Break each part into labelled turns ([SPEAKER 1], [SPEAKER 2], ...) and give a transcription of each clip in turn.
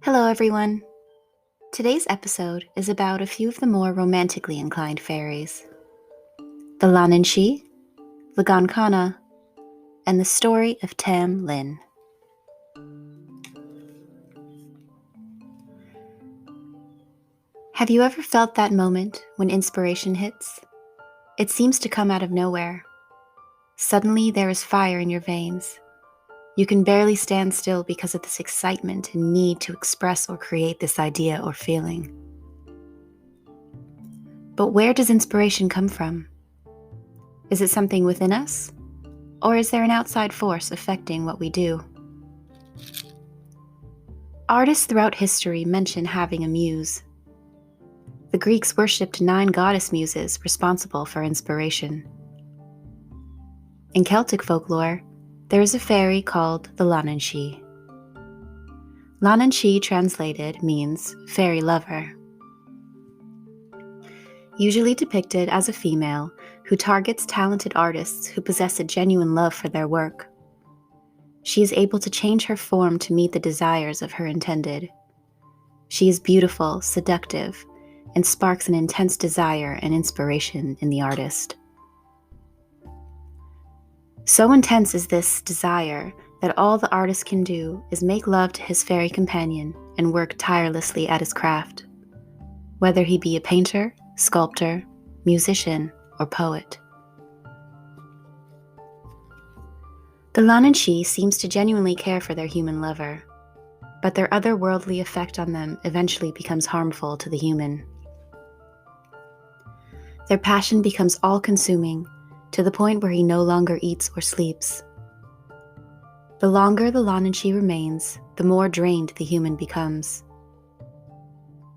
[SPEAKER 1] Hello, everyone. Today's episode is about a few of the more romantically inclined fairies: the Leannan, the Gancanagh, and the story of Tam Lin. Have you ever felt that moment when inspiration hits? It seems to come out of nowhere. Suddenly, there is fire in your veins. You can barely stand still because of this excitement and need to express or create this idea or feeling. But where does inspiration come from? Is it something within us? Or is there an outside force affecting what we do? Artists throughout history mention having a muse. The Greeks worshipped 9 goddess muses responsible for inspiration. In Celtic folklore, there is a fairy called the Leannan. Leannan translated means fairy lover. Usually depicted as a female who targets talented artists who possess a genuine love for their work. She is able to change her form to meet the desires of her intended. She is beautiful, seductive, and sparks an intense desire and inspiration in the artist. So intense is this desire that all the artist can do is make love to his fairy companion and work tirelessly at his craft, whether he be a painter, sculptor, musician, or poet. The Leannan seems to genuinely care for their human lover, but their otherworldly effect on them eventually becomes harmful to the human. Their passion becomes all-consuming, to the point where he no longer eats or sleeps. The longer the Leannan remains, the more drained the human becomes.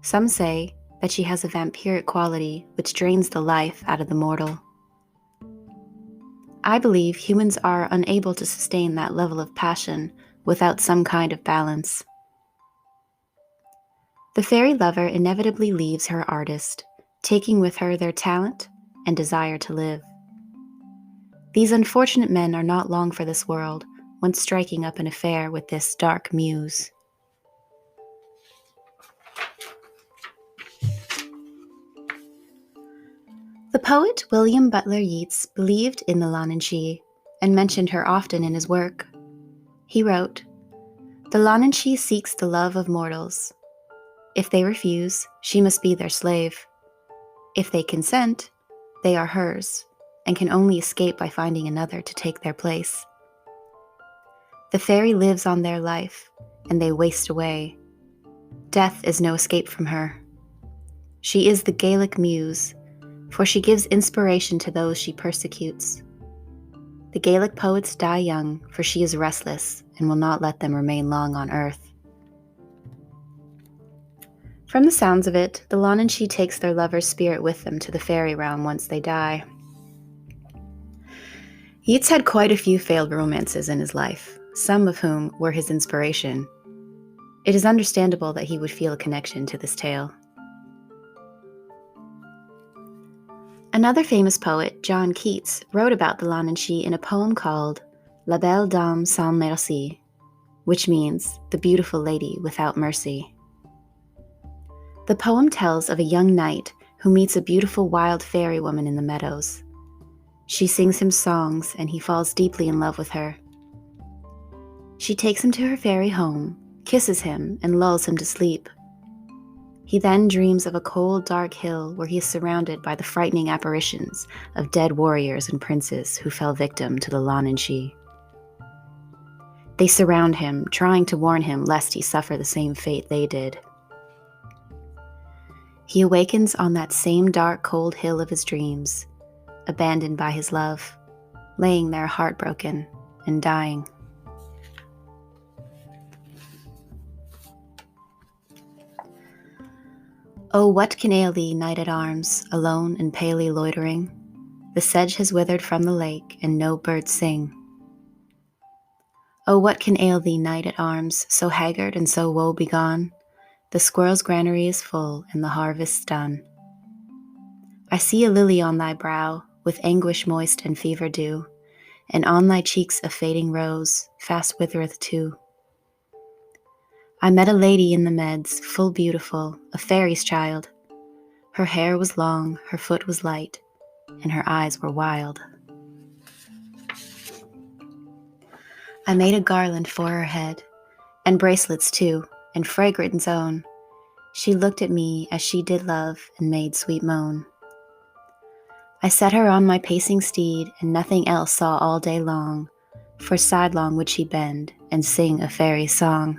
[SPEAKER 1] Some say that she has a vampiric quality which drains the life out of the mortal. I believe humans are unable to sustain that level of passion without some kind of balance. The fairy lover inevitably leaves her artist, taking with her their talent and desire to live. These unfortunate men are not long for this world, once striking up an affair with this dark muse. The poet William Butler Yeats believed in the Leannan and mentioned her often in his work. He wrote, "The Leannan seeks the love of mortals. If they refuse, she must be their slave. If they consent, they are hers, and can only escape by finding another to take their place. The fairy lives on their life, and they waste away. Death is no escape from her. She is the Gaelic muse, for she gives inspiration to those she persecutes. The Gaelic poets die young, for she is restless and will not let them remain long on earth." From the sounds of it, the Leannan takes their lover's spirit with them to the fairy realm once they die. Yeats had quite a few failed romances in his life, some of whom were his inspiration. It is understandable that he would feel a connection to this tale. Another famous poet, John Keats, wrote about the Leannan in a poem called La Belle Dame sans Merci, which means the beautiful lady without mercy. The poem tells of a young knight who meets a beautiful wild fairy woman in the meadows. She sings him songs and he falls deeply in love with her. She takes him to her fairy home, kisses him, and lulls him to sleep. He then dreams of a cold, dark hill where he is surrounded by the frightening apparitions of dead warriors and princes who fell victim to the Leannan. They surround him, trying to warn him lest he suffer the same fate they did. He awakens on that same dark, cold hill of his dreams, abandoned by his love, laying there heartbroken and dying. Oh, what can ail thee, knight at arms, alone and palely loitering? The sedge has withered from the lake, and no birds sing. Oh, what can ail thee, knight at arms, so haggard and so woe-begone? The squirrel's granary is full, and the harvest's done. I see a lily on thy brow, with anguish moist and fever dew, and on thy cheeks a fading rose, fast withereth too. I met a lady in the meds, full beautiful, a fairy's child. Her hair was long, her foot was light, and her eyes were wild. I made a garland for her head, and bracelets too, and fragrant zone. She looked at me as she did love, and made sweet moan. I set her on my pacing steed, and nothing else saw all day long, for sidelong would she bend, and sing a fairy song.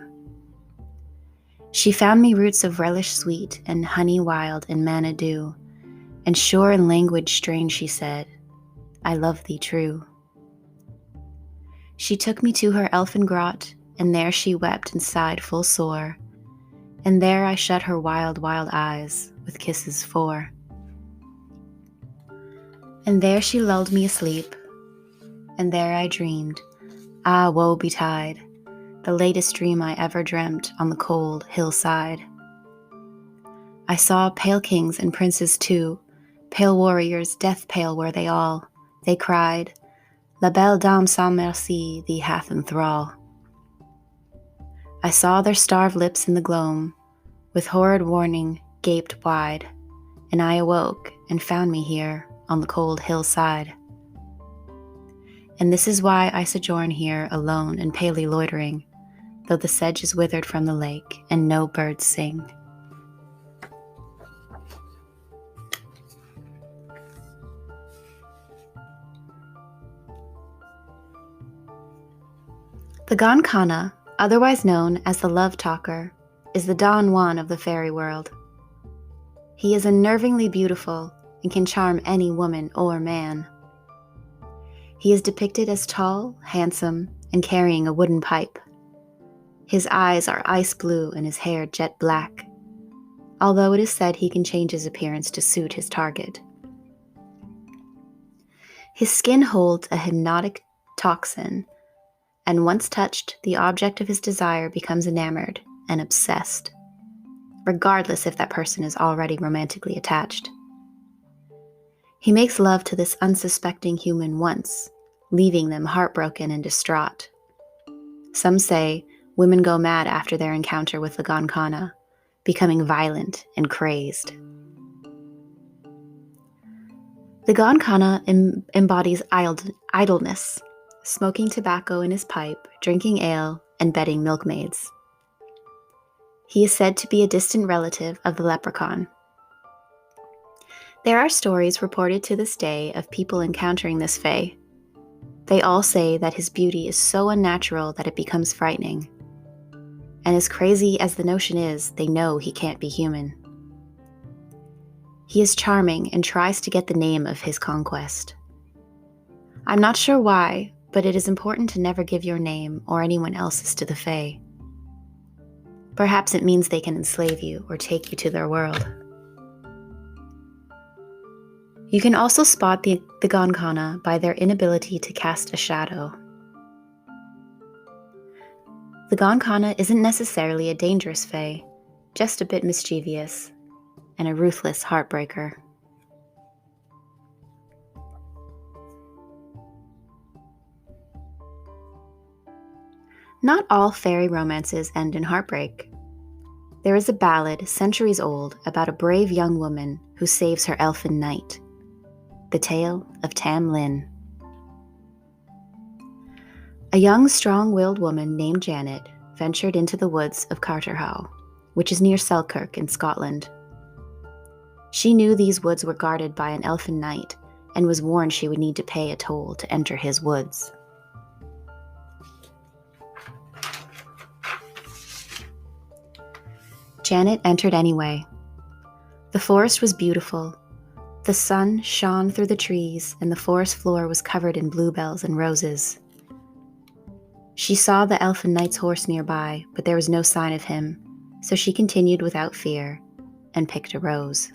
[SPEAKER 1] She found me roots of relish sweet, and honey wild, and manna dew, and sure in language strange she said, I love thee true. She took me to her elfin grot, and there she wept and sighed full sore, and there I shut her wild, wild eyes with kisses 4. And there she lulled me asleep, and there I dreamed, ah, woe betide, the latest dream I ever dreamt on the cold hillside. I saw pale kings and princes too, pale warriors, death pale were they all. They cried, La belle dame sans merci thee hath in thrall. I saw their starved lips in the gloam, with horrid warning gaped wide, and I awoke and found me here on the cold hillside. And this is why I sojourn here alone and palely loitering, though the sedge is withered from the lake and no birds sing. The Gancanagh, otherwise known as the Love Talker, is the Don Juan of the fairy world. He is unnervingly beautiful and can charm any woman or man. He is depicted as tall, handsome, and carrying a wooden pipe. His eyes are ice blue and his hair jet black, although it is said he can change his appearance to suit his target. His skin holds a hypnotic toxin, and once touched, the object of his desire becomes enamored and obsessed, regardless if that person is already romantically attached. He makes love to this unsuspecting human once, leaving them heartbroken and distraught. Some say women go mad after their encounter with the Gancanagh, becoming violent and crazed. The Gancanagh embodies idleness, smoking tobacco in his pipe, drinking ale, and bedding milkmaids. He is said to be a distant relative of the leprechaun. There are stories reported to this day of people encountering this fae. They all say that his beauty is so unnatural that it becomes frightening. And as crazy as the notion is, they know he can't be human. He is charming and tries to get the name of his conquest. I'm not sure why, but it is important to never give your name or anyone else's to the fae. Perhaps it means they can enslave you or take you to their world. You can also spot the Gancanagh by their inability to cast a shadow. The Gancanagh isn't necessarily a dangerous fae, just a bit mischievous and a ruthless heartbreaker. Not all fairy romances end in heartbreak. There is a ballad centuries old about a brave young woman who saves her elfin knight. The Tale of Tam Lin. A young, strong-willed woman named Janet ventured into the woods of Carterhaugh, which is near Selkirk in Scotland. She knew these woods were guarded by an elfin knight and was warned she would need to pay a toll to enter his woods. Janet entered anyway. The forest was beautiful. The sun shone through the trees, and the forest floor was covered in bluebells and roses. She saw the elfin knight's horse nearby, but there was no sign of him, so she continued without fear and picked a rose.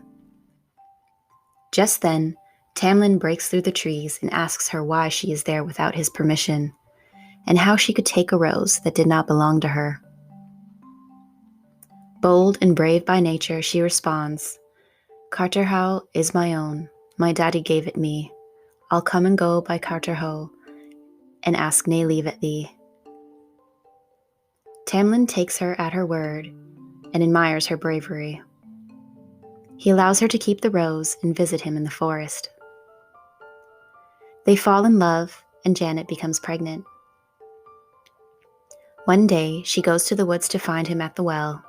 [SPEAKER 1] Just then, Tamlin breaks through the trees and asks her why she is there without his permission, and how she could take a rose that did not belong to her. Bold and brave by nature, she responds, "Carterhaugh is my own. My daddy gave it me. I'll come and go by Carterhaugh and ask nae leave at thee." Tamlin takes her at her word and admires her bravery. He allows her to keep the rose and visit him in the forest. They fall in love, and Janet becomes pregnant. One day, she goes to the woods to find him at the well.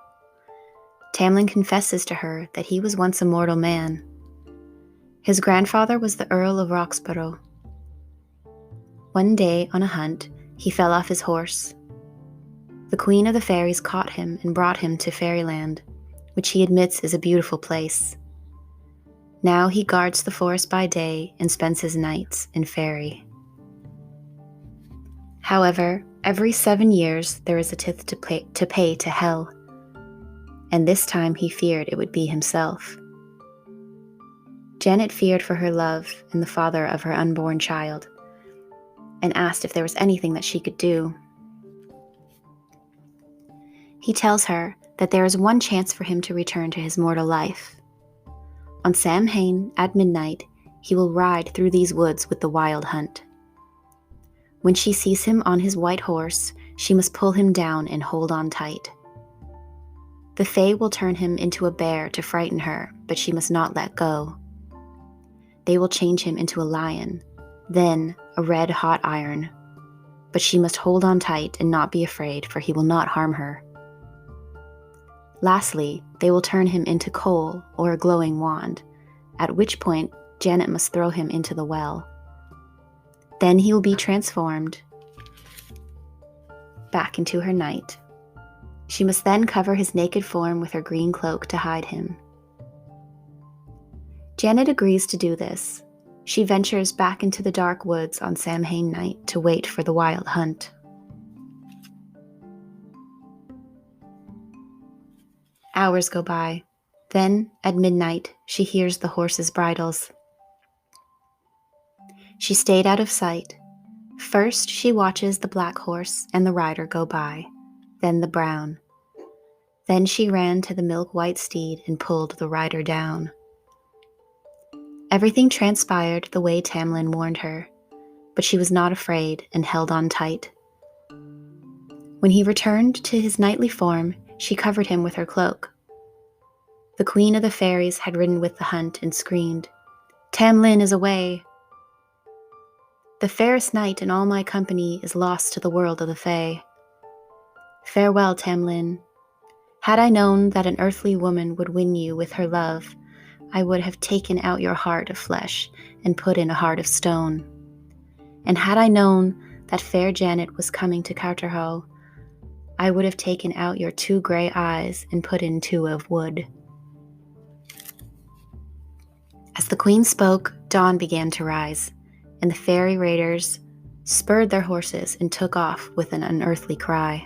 [SPEAKER 1] Tamlin confesses to her that he was once a mortal man. His grandfather was the Earl of Roxburgh. One day, on a hunt, he fell off his horse. The Queen of the Fairies caught him and brought him to Fairyland, which he admits is a beautiful place. Now he guards the forest by day and spends his nights in Fairy. However, every 7 years there is a tithe to pay to Hell, and this time he feared it would be himself. Janet feared for her love and the father of her unborn child, and asked if there was anything that she could do. He tells her that there is one chance for him to return to his mortal life. On Samhain, at midnight, he will ride through these woods with the Wild Hunt. When she sees him on his white horse, she must pull him down and hold on tight. The Fae will turn him into a bear to frighten her, but she must not let go. They will change him into a lion, then a red hot iron, but she must hold on tight and not be afraid, for he will not harm her. Lastly, they will turn him into coal or a glowing wand, at which point Janet must throw him into the well. Then he will be transformed back into her knight. She must then cover his naked form with her green cloak to hide him. Janet agrees to do this. She ventures back into the dark woods on Samhain night to wait for the Wild Hunt. Hours go by. Then, at midnight, she hears the horses' bridles. She stayed out of sight. First, she watches the black horse and the rider go by, then the brown. Then she ran to the milk-white steed and pulled the rider down. Everything transpired the way Tamlin warned her, but she was not afraid and held on tight. When he returned to his knightly form, she covered him with her cloak. The Queen of the Fairies had ridden with the hunt and screamed, "Tamlin is away! The fairest knight in all my company is lost to the world of the Fae. Farewell, Tamlin. Had I known that an earthly woman would win you with her love, I would have taken out your heart of flesh and put in a heart of stone. And had I known that fair Janet was coming to Carterhaugh, I would have taken out your 2 grey eyes and put in 2 of wood." As the queen spoke, dawn began to rise, and the fairy raiders spurred their horses and took off with an unearthly cry.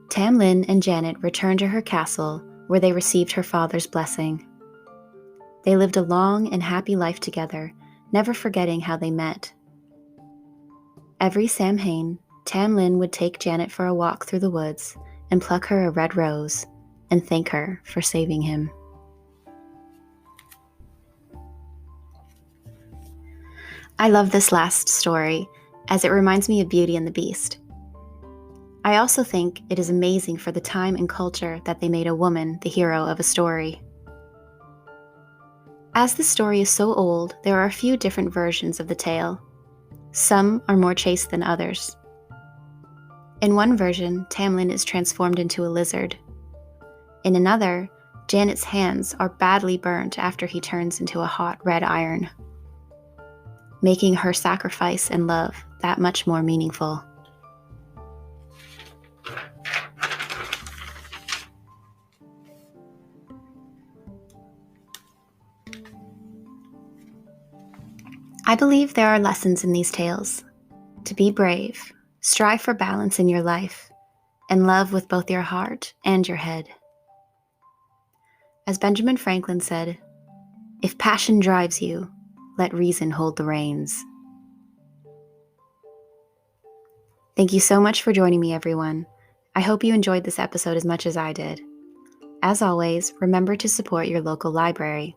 [SPEAKER 1] Tamlin and Janet returned to her castle, where they received her father's blessing. They lived a long and happy life together, never forgetting how they met. Every Samhain, Tamlin would take Janet for a walk through the woods and pluck her a red rose and thank her for saving him. I love this last story, as it reminds me of Beauty and the Beast. I also think it is amazing for the time and culture that they made a woman the hero of a story. As the story is so old, there are a few different versions of the tale. Some are more chaste than others. In one version, Tamlin is transformed into a lizard. In another, Janet's hands are badly burnt after he turns into a hot red iron, making her sacrifice and love that much more meaningful. I believe there are lessons in these tales. To be brave, strive for balance in your life, and love with both your heart and your head. As Benjamin Franklin said, "If passion drives you, let reason hold the reins." Thank you so much for joining me, everyone. I hope you enjoyed this episode as much as I did. As always, remember to support your local library,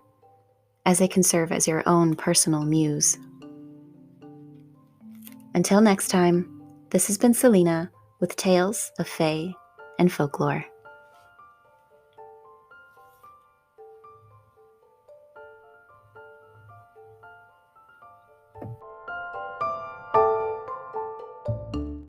[SPEAKER 1] as they can serve as your own personal muse. Until next time, this has been Selena with tales of fae and folklore.